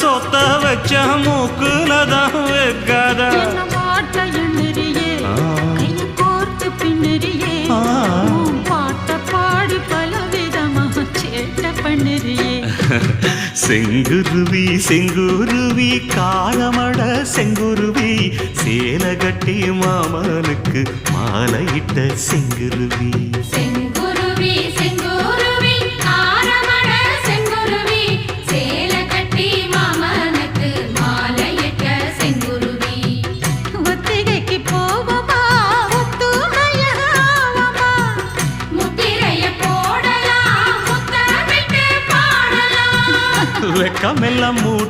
சொத்த வச்ச மூக்குலதான் வைக்காதா பாட்ட எண்ணறியே கைய கோர்த்து பின்னறியே பாட்ட பாடி பல விதமாக சேட்ட பண்ணறியே செங்குருவி செங்குருவி காலமட செங்குருவி சேல கட்டி மாமனுக்கு மாலையிட்ட செங்குருவி செங்குருவி செங்குருவி காரமட செங்குருவி சேல கட்டி மாமனுக்கு மாலையிட்ட செங்குருவி ஒத்திகைக்கு போவமா ஒத்துமையாவமா முத்திரைய போடலாம் முத்தமிட்டு பாடலாம் வெக்கமெல்லாம் மூடி